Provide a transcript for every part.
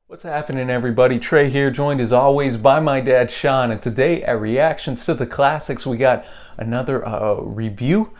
What's happening, everybody? Trey here, joined as always by my dad Sean, and today at Reactions to the Classics we got another review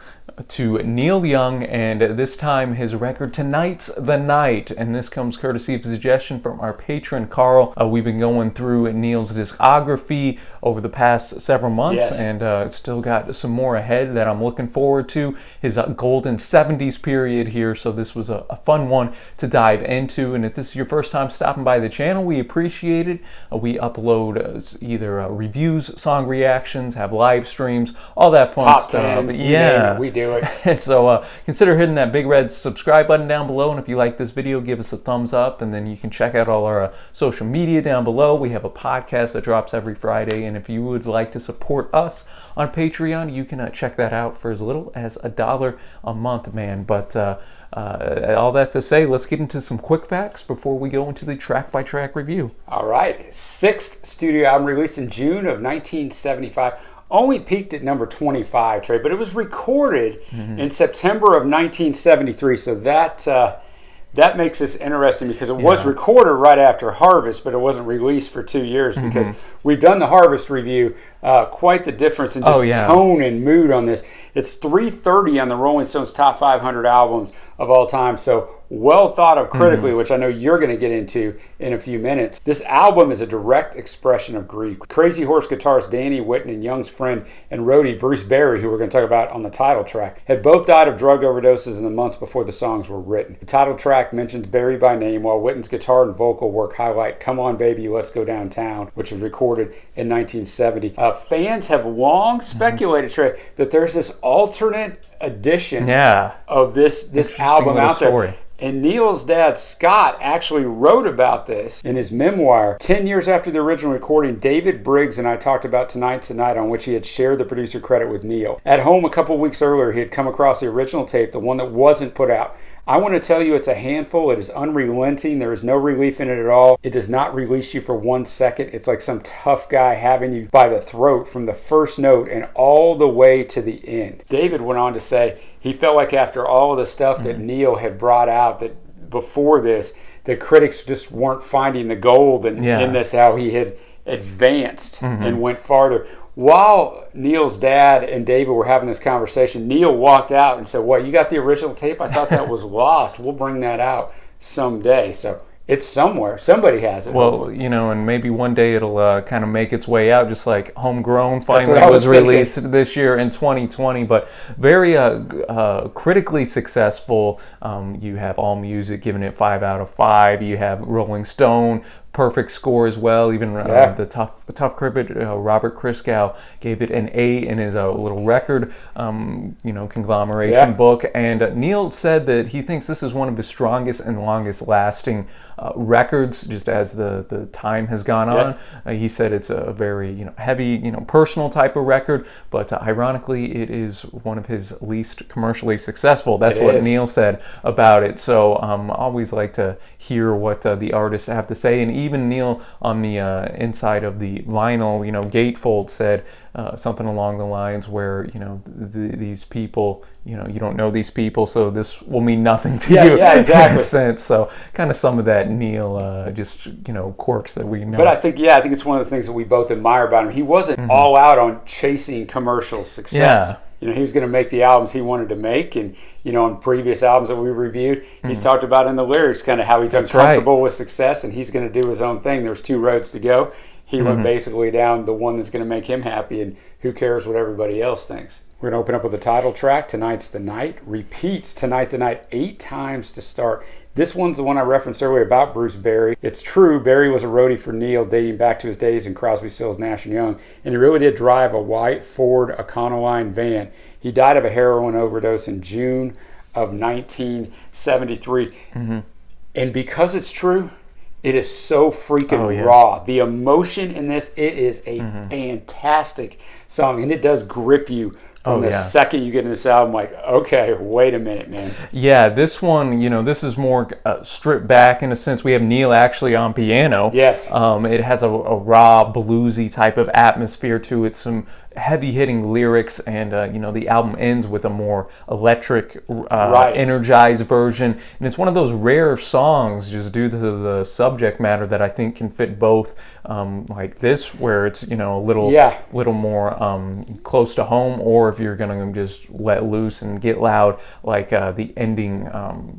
to Neil Young, and this time his record Tonight's the Night, and this comes courtesy of a suggestion from our patron Carl. We've been going through Neil's discography over the past several months, and still got some more ahead that I'm looking forward to. His golden 70s period here, so this was a fun one to dive into. And if this is your first time stopping by the channel, we appreciate it. We upload either reviews, song reactions, have live streams, all that fun Top stuff. Tens, yeah, we do it. So consider hitting that big red subscribe button down below, and if you like this video, give us a thumbs up, and then you can check out all our social media down below. We have a podcast that drops every Friday, and if you would like to support us on Patreon, you can check that out for as little as $1 a month, man. But all that to say, let's get into some quick facts before we go into the track-by-track review. All right, sixth studio album released in June of 1975. Only peaked at number 25, Trey, but it was recorded in September of 1973. So that makes this interesting because it was recorded right after Harvest, but it wasn't released for 2 years because we've done the Harvest review. Quite the difference in just tone and mood on this. It's 330 on the Rolling Stones top 500 albums of all time. So well thought of critically, which I know you're going to get into in a few minutes. This album is a direct expression of grief. Crazy Horse guitarist Danny Whitten and Young's friend and roadie Bruce Berry, who we're going to talk about on the title track, had both died of drug overdoses in the months before the songs were written. The title track mentions Berry by name, while Whitten's guitar and vocal work highlight Come On Baby, Let's Go Downtown, which was recorded in 1970. Fans have long speculated, Trey, that there's this alternate edition of this album out there. And Neil's dad, Scott, actually wrote about this in his memoir. 10 years after the original recording, David Briggs and I talked about Tonight's the Night, on which he had shared the producer credit with Neil. At home a couple weeks earlier, he had come across the original tape, the one that wasn't put out. I want to tell you it's a handful. It is unrelenting. There is no relief in it at all. It does not release you for 1 second. It's like some tough guy having you by the throat from the first note and all the way to the end. David went on to say he felt like after all of the stuff that Neil had brought out that before this, the critics just weren't finding the gold in this, how he had advanced and went farther. While Neil's dad and David were having this conversation, Neil walked out and said, "What, you got the original tape? I thought that was lost. We'll bring that out someday." So it's somewhere. Somebody has it. Well, hopefully. and maybe one day it'll kind of make its way out, just like Homegrown finally was released this year in 2020. But very critically successful. You have AllMusic giving it 5 out of 5. You have Rolling Stone, perfect score as well. Even the tough critic Robert Christgau gave it an A in his little record conglomeration book. And Neil said that he thinks this is one of the strongest and longest lasting records, just as the time has gone on. He said it's a very heavy personal type of record, but ironically it is one of his least commercially successful. That's what Neil said about it. So always like to hear what the artists have to say. And even Neil on the inside of the vinyl, gatefold said something along the lines where these people, you don't know these people, so this will mean nothing to you. Yeah, exactly. In a sense. So kind of some of that Neil just quirks that we know. But I think it's one of the things that we both admire about him. He wasn't all out on chasing commercial success. He was going to make the albums he wanted to make, and on previous albums that we reviewed, he's talked about in the lyrics kind of how he's uncomfortable with success and he's going to do his own thing. There's 2 roads to go. He went basically down the one that's going to make him happy, and who cares what everybody else thinks. We're going to open up with the title track, Tonight's the Night. Repeats Tonight the Night 8 times to start. This one's the one I referenced earlier about Bruce Berry. It's true, Berry was a roadie for Neil dating back to his days in Crosby, Stills, Nash & Young, and he really did drive a white Ford Econoline van. He died of a heroin overdose in June of 1973. And because it's true, it is so freaking raw. The emotion in this, it is a fantastic song, and it does grip you from the second you get in this album, like, okay, wait a minute, man. Yeah, this one, this is more stripped back in a sense. We have Neil actually on piano. Yes. It has a raw, bluesy type of atmosphere to it, some heavy hitting lyrics, and the album ends with a more electric, energized version. And it's one of those rare songs, just due to the subject matter, that I think can fit both, like this, where it's a little more close to home, or if you're gonna just let loose and get loud, like the ending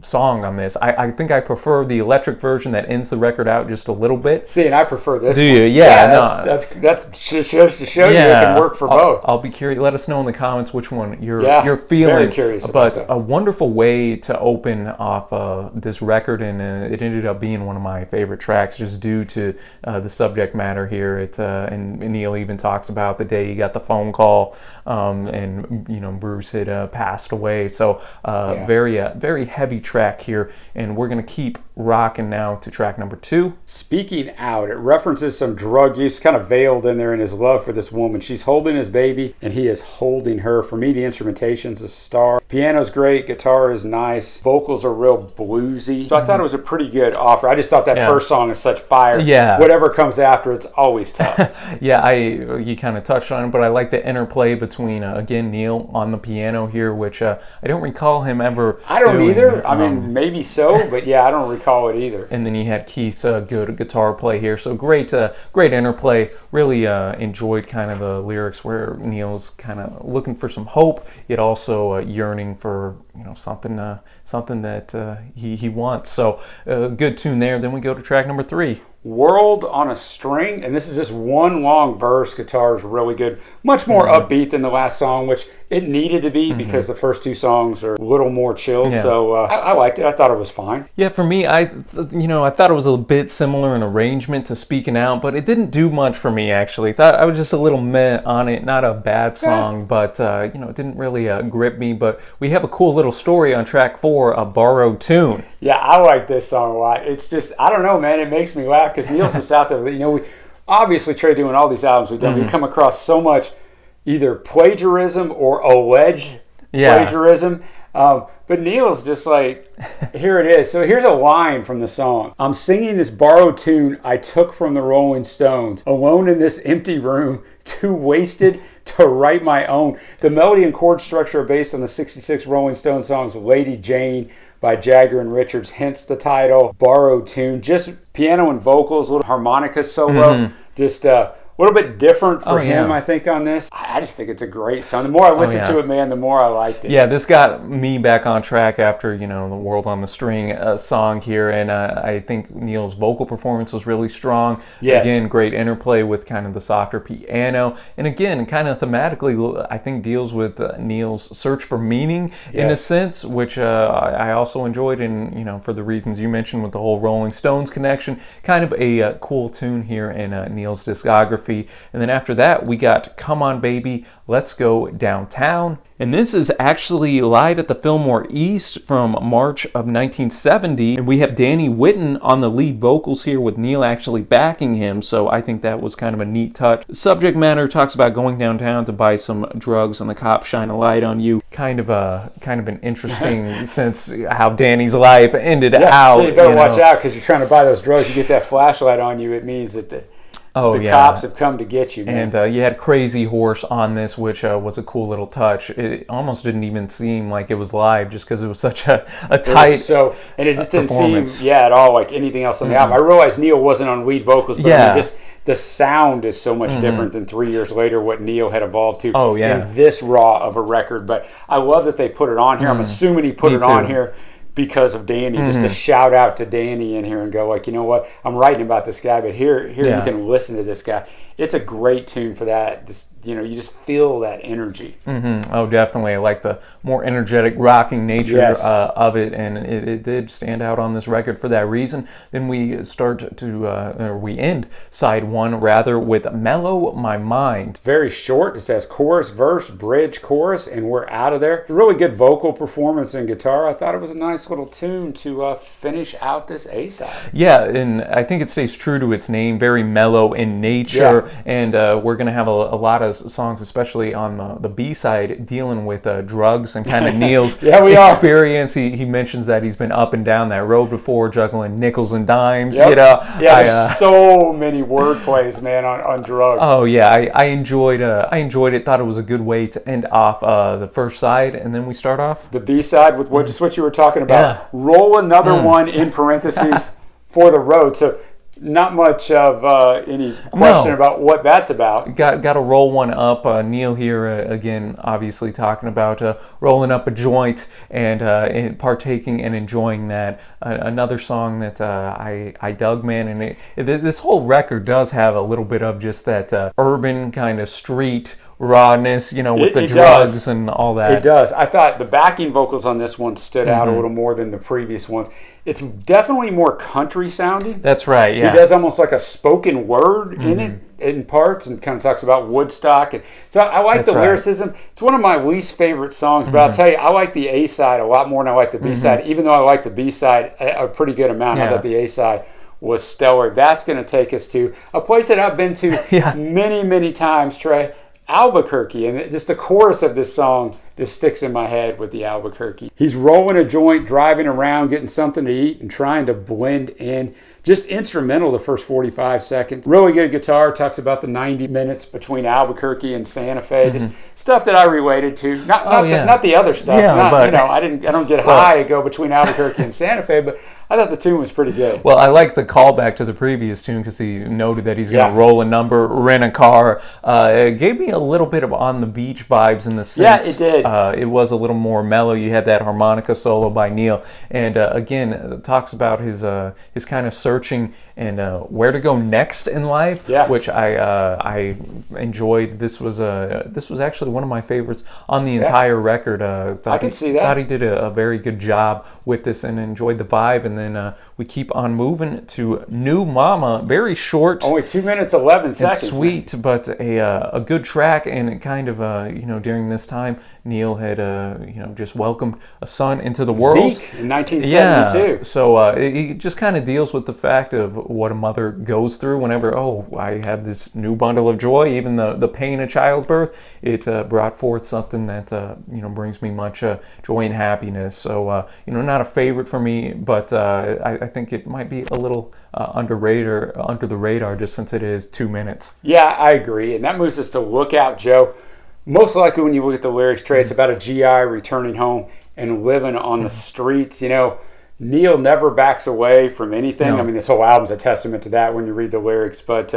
song on this. I think I prefer the electric version that ends the record out just a little bit. See, and I prefer this. Do you? Yeah, that's shows to show you it can work for both. I'll be curious. Let us know in the comments which one you're feeling. Very curious. But a wonderful way to open off this record, and it ended up being one of my favorite tracks, just due to the subject matter here. And Neil even talks about the day he got the phone call, and Bruce had passed away. So very heavy track here, and we're gonna keep rocking now to track number 2. Speaking Out, it references some drug use, kind of veiled in there in his love for this woman. She's holding his baby, and he is holding her. For me, the instrumentation's a star. Piano's great, guitar is nice, vocals are real bluesy. So I thought it was a pretty good offer. I just thought that first song is such fire. Yeah. Whatever comes after, it's always tough. You kind of touched on it, but I like the interplay between, again, Neil on the piano here, which I don't recall him ever I don't doing. either. I mean, maybe so, but I don't recall it either. And then you had Keith's good guitar play here. So great interplay. Really enjoyed kind of the lyrics where Neil's kind of looking for some hope, yet also yearning for something that he wants. So good tune there. Then we go to track number 3. World on a String, and this is just one long verse. Guitar is really good, much more upbeat than the last song, which it needed to be because the first 2 songs are a little more chilled. So I liked it. I thought it was fine. Yeah, for me, I thought it was a bit similar in arrangement to Speaking Out, but it didn't do much for me, actually. Thought I was just a little meh on it. Not a bad song, but it didn't really grip me. But we have a cool little story on track 4, a borrowed tune. Yeah, I like this song a lot. It's just, I don't know, man, it makes me laugh because Neil's just out there. We obviously, Trey, doing all these albums we've done, we come across so much either plagiarism or alleged plagiarism. But Neil's just like, here it is. So here's a line from the song. I'm singing this borrowed tune I took from the Rolling Stones. Alone in this empty room, too wasted to write my own. The melody and chord structure are based on the 66 Rolling Stones songs Lady Jane by Jagger and Richards, hence the title, Borrowed Tune. Just piano and vocals, a little harmonica solo, just a little bit different for him, I think, on this. I just think it's a great song. The more I listen to it, man, the more I liked it. Yeah, this got me back on track after, the World on the String song here, and I think Neil's vocal performance was really strong. Yes. Again, great interplay with kind of the softer piano, and again, kind of thematically, I think deals with Neil's search for meaning in a sense, which I also enjoyed, and for the reasons you mentioned with the whole Rolling Stones connection, kind of a cool tune here in Neil's discography. And then after that, we got Come On Baby, Let's Go Downtown. And this is actually live at the Fillmore East from March of 1970. And we have Danny Whitten on the lead vocals here with Neil actually backing him. So I think that was kind of a neat touch. The subject matter talks about going downtown to buy some drugs and the cops shine a light on you. Kind of an interesting sense how Danny's life ended out. You better watch out because you're trying to buy those drugs. You get that flashlight on you, it means that the cops have come to get you, man. And you had Crazy Horse on this, which was a cool little touch. It almost didn't even seem like it was live just because it was such a tight and it just didn't seem at all like anything else on the album. I realized Neil wasn't on lead vocals, but the sound is so much different than 3 years later what Neil had evolved to in this raw of a record. But I love that they put it on here. I'm assuming he put it on here because of Danny, just a shout out to Danny in here and go like, you know what, I'm writing about this guy, but here you can listen to this guy. It's a great tune for that. Just you just feel that energy. Oh, definitely. I like the more energetic rocking nature of it, and it did stand out on this record for that reason. Then we we end side 1 rather with Mellow My Mind. Very short. It says chorus, verse, bridge, chorus, and we're out of there. Really good vocal performance and guitar. I thought it was a nice little tune to finish out this A-side. Yeah, and I think it stays true to its name, very mellow in nature, and we're going to have a lot of songs, especially on the B-side, dealing with drugs and kind of Neil's Yeah, experience. He mentions that he's been up and down that road before, juggling nickels and dimes. Yep. You know, yeah, there's so many word plays, man, on drugs. Oh yeah, I enjoyed it. Thought it was a good way to end off the first side, and then we start off the B-side with just what you were talking about. Roll another one in parentheses for the road. So not much of any question about what that's about. Got to roll one up. Neil here again, obviously talking about rolling up a joint and partaking and enjoying that. Another song that I dug, man, and this whole record does have a little bit of just that urban kind of street rawness, you know, with the drugs and all that. It does. I thought the backing vocals on this one stood out a little more than the previous ones. It's definitely more country sounding. That's right, yeah. He does almost like a spoken word in it, in parts, and kind of talks about Woodstock. And so I like the lyricism. It's one of my least favorite songs, but I'll tell you, I like the A-side a lot more than I like the B-side, even though I like the B-side a pretty good amount. I thought the A-side was stellar. That's going to take us to a place that I've been to many, many times, Trey. Albuquerque, and just the chorus of this song just sticks in my head with the Albuquerque. He's rolling a joint, driving around, getting something to eat, and trying to blend in. Just instrumental the first 45 seconds. Really good guitar. Talks about the 90 minutes between Albuquerque and Santa Fe. Just stuff that I related to. Not the other stuff. But I don't get high and go between Albuquerque and Santa Fe, but I thought the tune was pretty good. Well, I like the callback to the previous tune because he noted that he's going to roll a number, rent a car. It gave me a little bit of On the Beach vibes in the sense. Yeah, it did. It was a little more mellow. You had that harmonica solo by Neil. And again, talks about his kind of searching and where to go next in life, which I enjoyed. This was actually one of my favorites on the entire record. I can see that. Thought he did a very good job with this and enjoyed the vibe. And then we keep on moving to New Mama. Very short. Only 2 minutes, 11 seconds. Sweet, man. But a good track. And it kind of, during this time, Neil had, just welcomed a son into the world. Zeke in 1972. Yeah. So it just kind of deals with the fact of what a mother goes through whenever, I have this new bundle of joy. Even the pain of childbirth, it brought forth something that, brings me much joy and happiness. So, not a favorite for me, but I think it might be a little under the radar just since it is 2 minutes. Yeah, I agree. And that moves us to Look Out, Joe. Most likely when you look at the lyrics, Trey, it's about a GI returning home and living on the streets. Neil never backs away from anything. No. I mean, this whole album's a testament to that when you read the lyrics. But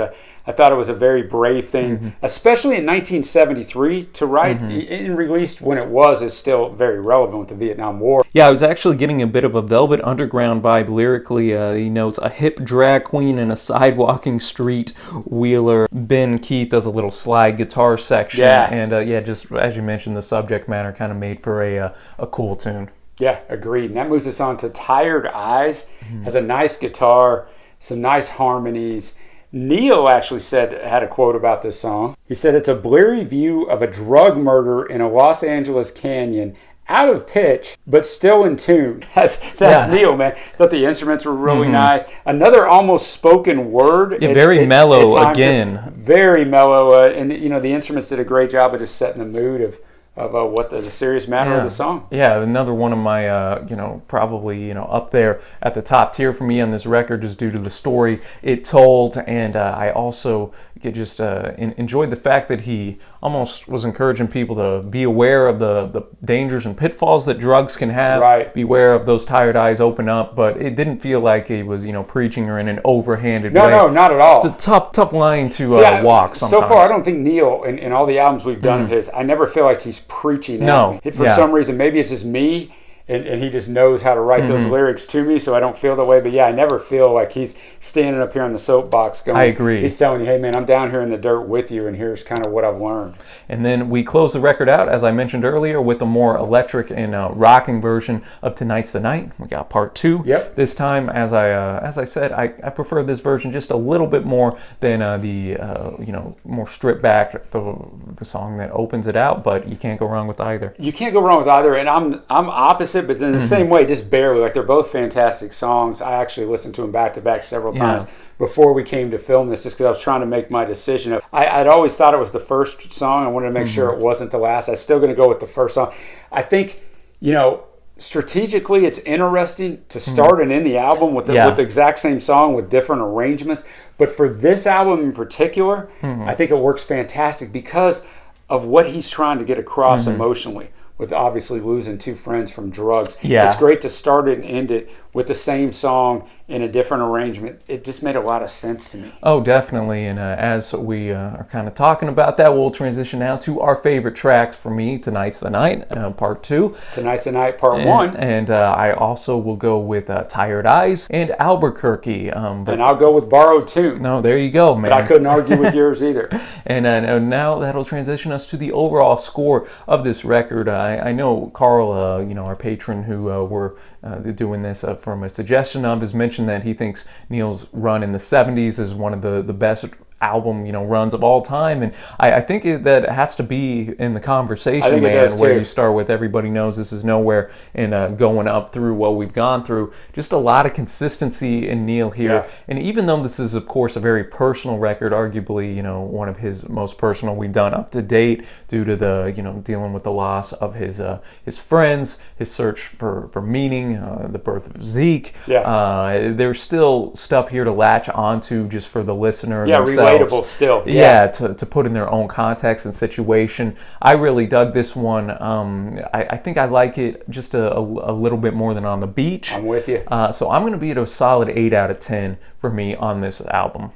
I thought it was a very brave thing, especially in 1973, to write and released when it was is still very relevant with the Vietnam War. Yeah, I was actually getting a bit of a Velvet Underground vibe lyrically. He notes a hip drag queen and a sidewalking street wheeler. Ben Keith does a little slide guitar section. Yeah. And just as you mentioned, the subject matter kind of made for a cool tune. Yeah, agreed. And that moves us on to Tired Eyes. Has a nice guitar, some nice harmonies. Neil actually had a quote about this song. He said, "It's a blurry view of a drug murder in a Los Angeles canyon, out of pitch, but still in tune." That's Neil, man. Thought the instruments were really nice. Another almost spoken word. Yeah, very mellow again. Very mellow. And, the instruments did a great job of just setting the mood of what the serious matter of the song. Yeah, another one of my, probably, up there at the top tier for me on this record is due to the story it told. And I also just enjoyed the fact that he almost was encouraging people to be aware of the dangers and pitfalls that drugs can have. Right. Beware of those tired eyes open up. But it didn't feel like he was, preaching or in an overhanded way. No, not at all. It's a tough line to walk sometimes. So far, I don't think Neil, in all the albums we've done of his, I never feel like he's preaching no. at me. For some reason, maybe it's just me, and he just knows how to write those lyrics to me, so I don't feel the way. But yeah, I never feel like he's standing up here on the soapbox going, I agree. He's telling you, hey man, I'm down here in the dirt with you, and here's kind of what I've learned. And then we close the record out, as I mentioned earlier, with a more electric and rocking version of Tonight's the Night. We got part 2. Yep. This time, as I said, I prefer this version just a little bit more than the more stripped back, the song that opens it out. But you can't go wrong with either. You can't go wrong with either, and I'm opposite it, but in the same way, just barely. Like, they're both fantastic songs. I actually listened to them back to back several times before we came to film this, just because I was trying to make my decision. I'd always thought it was the first song. I wanted to make sure it wasn't the last. I'm still going to go with the first song. I think, strategically, it's interesting to start and end the album with the exact same song with different arrangements. But for this album in particular, I think it works fantastic because of what he's trying to get across emotionally, with obviously losing two friends from drugs. Yeah. It's great to start it and end it with the same song in a different arrangement. It just made a lot of sense to me. Oh, definitely. And as we are kind of talking about that, we'll transition now to our favorite tracks for me. Tonight's the Night, part 2. Tonight's the Night, part 1. And I also will go with Tired Eyes and Albuquerque. And I'll go with Borrowed Tune. No, there you go, man. But I couldn't argue with yours either. And now that'll transition us to the overall score of this record. I know Carl, our patron who we're doing this from a suggestion of, has mentioned that he thinks Neil's run in the 70s is one of the best album runs of all time, and I think that has to be in the conversation, man, where you start with Everybody Knows This Is Nowhere and going up through what we've gone through. Just a lot of consistency in Neil here, and even though this is of course a very personal record, arguably one of his most personal we've done up to date, due to the dealing with the loss of his friends, his search for meaning, the birth of Zeke. There's still stuff here to latch onto just for the listener themselves. Still, to put in their own context and situation. I really dug this one. I think I like it just a little bit more than On the Beach. I'm with you. So I'm going to be at a solid 8 out of 10 for me on this album.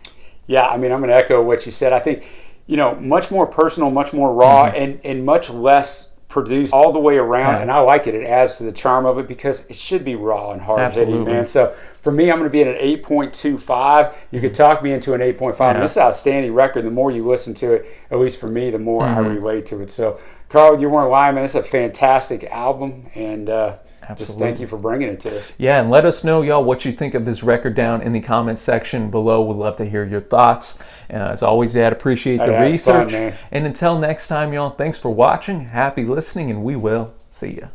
Yeah, I mean, I'm going to echo what you said. I think, much more personal, much more raw, and much less produced all the way around, and I like it. It adds to the charm of it because it should be raw and hard-hitting, man. So for me, I'm going to be at an 8.25. You could talk me into an 8.5. And this is an outstanding record. The more you listen to it, at least for me, the more I relate to it. So, Carl, you weren't lying, man. This is a fantastic album, and just thank you for bringing it to us. Yeah, and let us know, y'all, what you think of this record down in the comment section below. We'd love to hear your thoughts. As always, Dad, appreciate the research. Fun, man. And until next time, y'all, thanks for watching. Happy listening, and we will see ya.